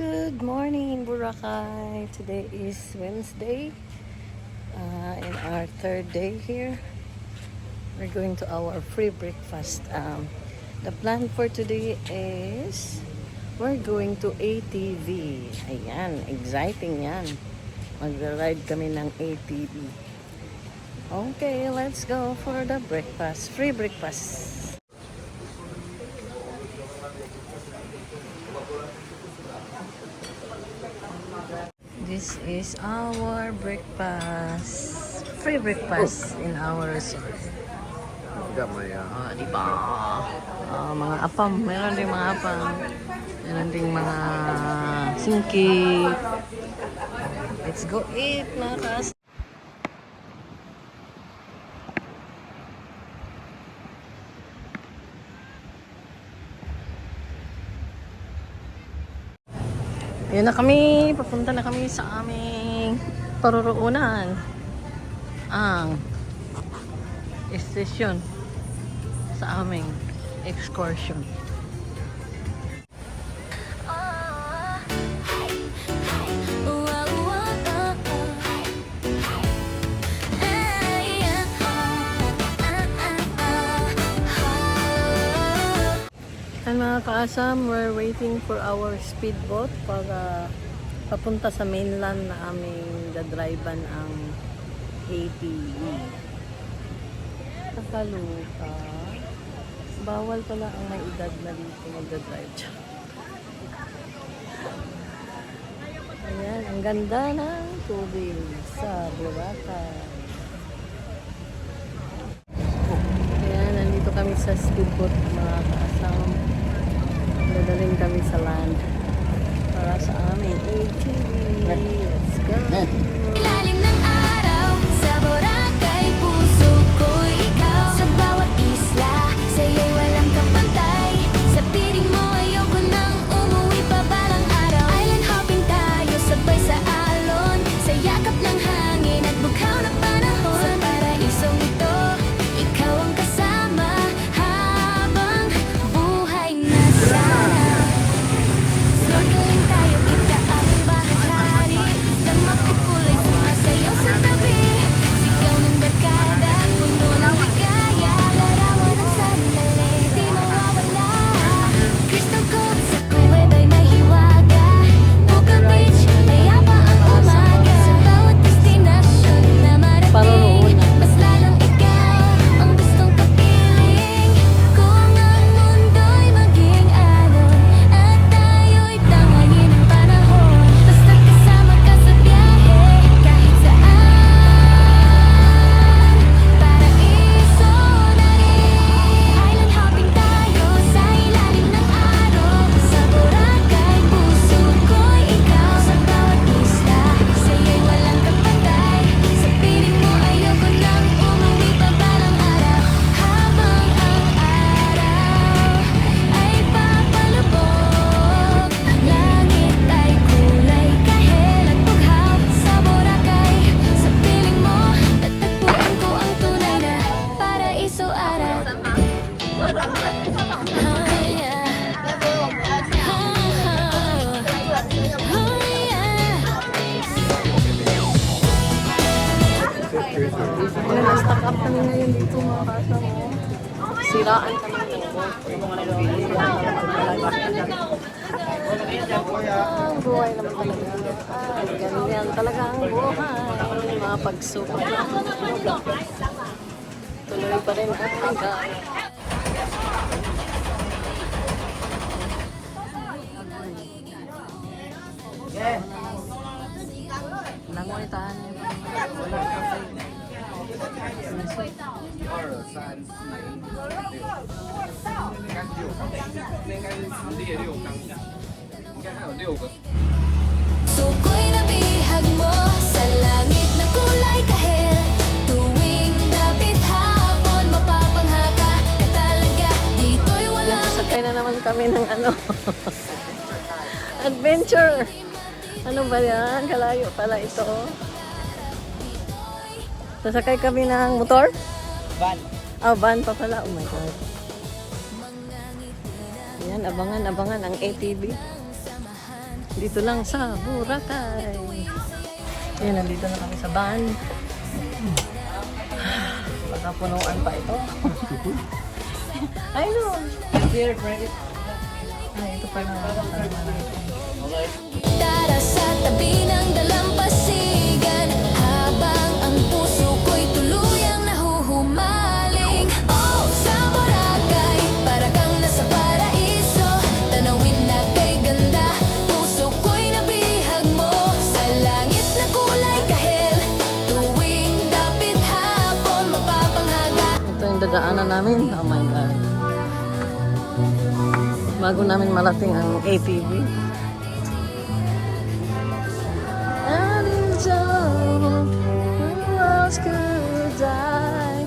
Good morning, Boracay. Today is Wednesday, and our third day here. We're going to our free breakfast. The plan for today is we're going to ATV. Ayan, exciting yan. Mag-ride kami ng ATV. Okay, let's go for the breakfast. Free breakfast. This is our breakfast. Free breakfast in our resort. Di ba? Mga apam. Meron din mga apam. Meron din mga singki. Let's go eat, mga kas. Ayan na kami, papunta na kami sa aming paruroonan. Ang estasyon sa aming excursion. And mga kaasam, we're waiting for our speedboat para papunta sa mainland na aming dadrivean ang ATV. Nakaluka. Bawal pala ang may edad na dito magdadrive. Ayan, ang ganda ng tubig sa Boracay. Ayan, nandito kami sa speedboat mga kaasam. Dadaling kami sa land para sa aming ATV. Let's go! Ilalim ng araw sa Boracay, puso ko'y ikaw. Sa bawat isla, sa'yo'y walang kapantay. Sa piling mo ayoko nang umuwi pa balang araw. Island hopping tayo sabay sa alon, sa yakap ng hangin at bughaw ng panahon. Sa paraisong ito, ikaw ang kasama habang buhay na sana. Snorkeling tayo, itaas ang bahagari. Nang makukulay sumasayaw sa tabi. Sigaw ng barkada, puno ng ligaya. Larawan ng sandali, di mawawala. Crystal Cove sa Kuweba'y may hiwaga. Puka Beach, mayapa ang umaga. Sa bawat destinasyon na marating, mas lalong ikaw ang gustong kapiling. Kung ang mundo'y maging alon at tayo'y tangayin ng panahon, basta't kasama ka sa biyahe kahit saan. Paraiso na rin. Island hopping tayo sa ilalim ng araw. Sa Boracay, puso ko'y ikaw. Sa bawat isla, sa'yo'y walang kapantay. Sa piling mo ayoko nang umuwi pa balang araw. Habang ang araw ay papalubog, langit ay kulay kahel at bughaw. Sa Boracay, sa piling mo tatagpuin ko ang tunay na paraiso araw. Stock up kami ngayon dito mga kasama. Siraan kami ng boat. Ang buhay naman talaga. Ganyan talaga ang buhay. Mga pagsubok lang. Tuloy pa rin ang hanggang. Langoy tahan niyo. Wala pa kayo. Puso ko'y nabihag mo sa langit na kulay kahel. Tuwing dapit hapon, mapapanghaka ka talaga. Dito'y walang Sakay na naman kami ng adventure. Ano ba yan? Kalayo pala ito. Sasakay kami ng motor? Van. Van pa pala. Oh my God. Ayan, abangan ang ATV. Dito lang sa Boracay. Ayan, nandito na kami sa van. Baka punuan pa ito. I know. Here, right? Ay, ito pa yung Tara sa tabi ng dalampasigan, habang ang puso ko'y tuluyang nahuhumaling. Oh, sa Boracay, para kang nasa paraiso. Tanawin na kay ganda, puso ko'y nabihag mo. Sa langit na kulay kahel, tuwing dapit hapon, mapapanghaga. ito yung dadaanan namin. Oh my God. Bago namin malating ang ATV. And in John, who else could die?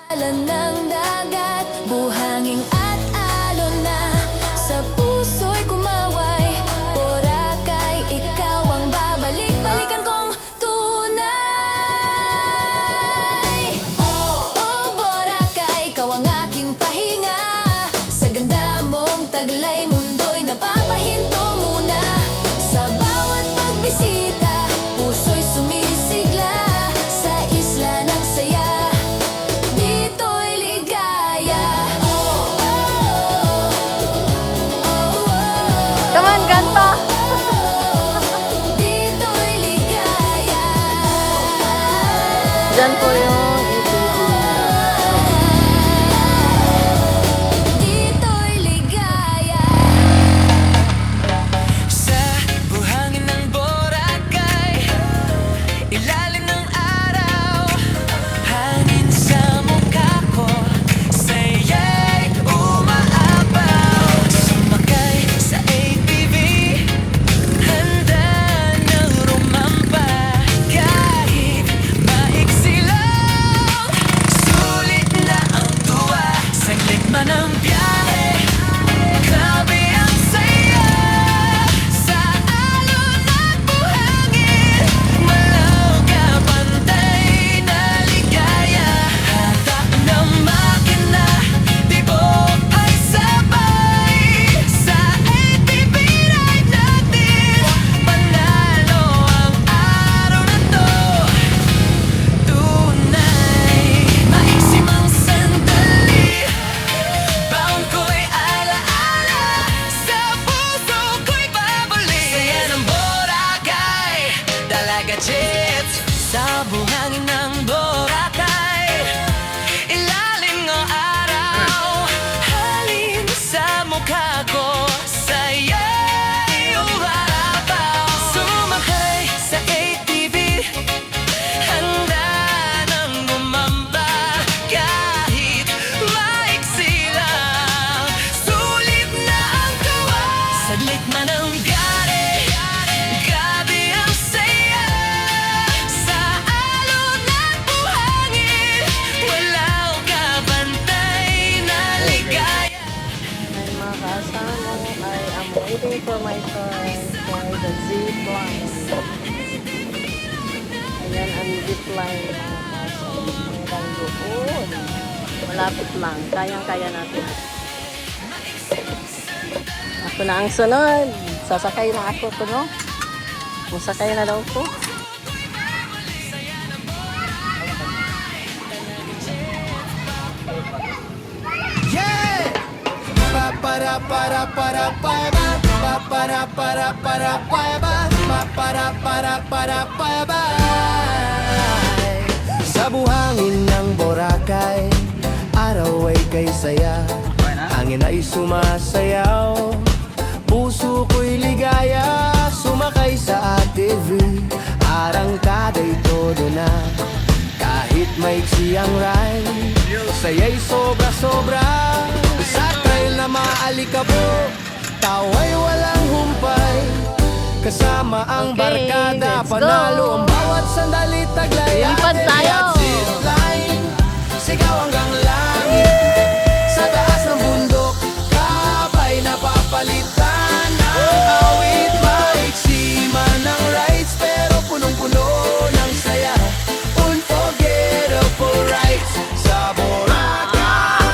Alan ng dagat, buhangin at alon na sa puso'y kumaway. Boracay, ikaw ang babalik-balikan kong tunay. Oh, Boracay, ikaw ang aking pahinga. Sa ganda mong taglay, mundo'y napapahinto muna. Sa bawat pagbisita, puso'y sumisigla. Sa isla ng saya, dito'y ligaya. Come on, kanta! Dito'y ligaya. Diyan po yung ATV. Dito'y ligaya. Sa buhangin ng Boracay, ilalim ng araw, hangin sa mukha ko, saya'y umaapaw. Sumakay sa ATV, handa nang rumamba. Kahit maiksi lang, sulit na ang tuwa. Saglit man ang biyahe, grabe ang saya. Sa alon at buhangin, malaw ka pantay na ligaya. Hatak ng makina, tibok ay sabay. Sa ATV ride natin, panalo ang araw na to. Tunay, maiksi mang sandali, baon ko'y alaala, sa puso ko'y babalik. Saya ng Boracay, dalaga jets, sa buhangin ng Boracay, ilalim ng araw, halin sa mukha ko, saya'y umarapaw. Sumakay sa ATV, handa nang gumamba. Kahit maiksi lang, sulit na ang tuwa. Saglit man ang biyahe, grabe ang saya. Sa alon at buhangin, walaw ka bantay na ligaya. Ay, mga kasama ay I'm waiting for my turn for the zip line. Ayan ang zip line, mga kasama. Hanggang doon. Malapit lang. Kayang-kaya natin. Ako na ang sunod. Sasakay na ako to, no? Masakay na daw ko. Yeah! Pa para para para pa ba para para para pa ba para para ba. Sa buhangin ng Boracay, araw ay kay saya, hangin ay sumasayaw, puso ko'y ligaya. Sumakay sa ATV, arangkada'y todo na. Kahit maiksi ang ride, saya'y sobra-sobra. Sa trail na maalikabok, tawa'y walang humpay. Kasama ang Okay, barkada, let's go. panalo ang bawat sandali. Taglay Limpad ATV tayo. at zipline, sigaw hanggang langit. Sa taas ng bundok, kapay napapalitan ang awit. Maiksi man ang rides, pero punong-puno ng saya. Unforgettable rides sa Boracay.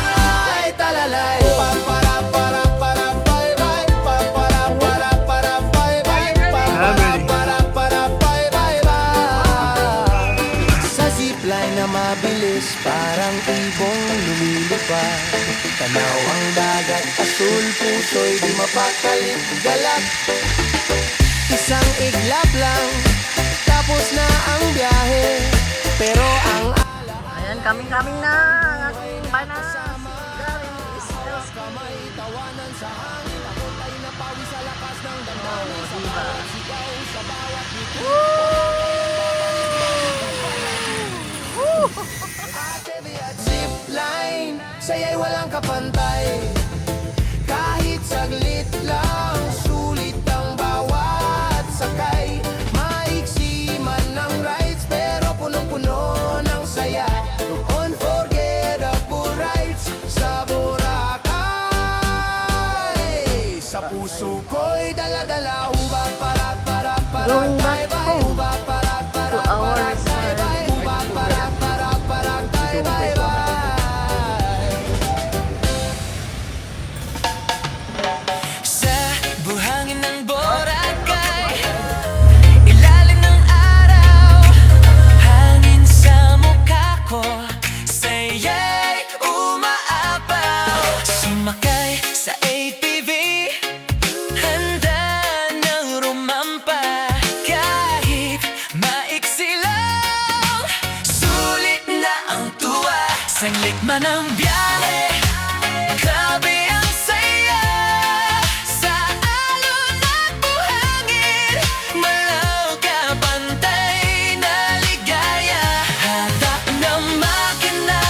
ibong lumilipad. Tanaw ang dagat, asul, puso'y di mapakalit galak. Isang iglap lang, tapos na ang biyahe. Pero ang Ayan, coming na ang aking banas. Galing Islas. kamay, tawanan sa hangin. Takot ay napawi sa lakas ng damdamin. Sa diba? bawat sigaw, sa bawat bitin. ATV at zipline, saya'y walang kapantay. Kahit saglit lang, sulit ang bawat sakay. Maiksi man ang rides, pero punong-puno ng saya. Unforgettable rides sa Boracay. Sa puso ko'y dala-dala, hubak para Going back home to our resort. Sa buhangin ng Boracay, ilalim ng araw, hangin sa mukha ko, saya'y umaapaw. Sumakay sa ATV, handa ng rumampa. Kahit maiksi lang, sulit na ang tuwa. Sanglit man ang biyahe, grabe ang saya. Sa alon at buhangin, malaw ka pantay na ligaya. Hatak ng makina,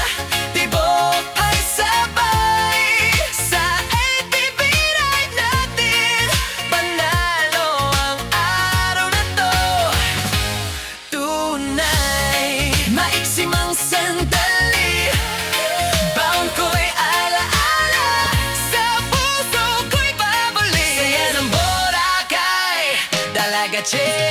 tibok ay sabay. Sa ATV ride natin, panalo ang araw na to. Tunay, maiksi mang sandali, bound ko'y alaala, sa puso ko'y babalik. Saya ng Boracay, Dalaga Che.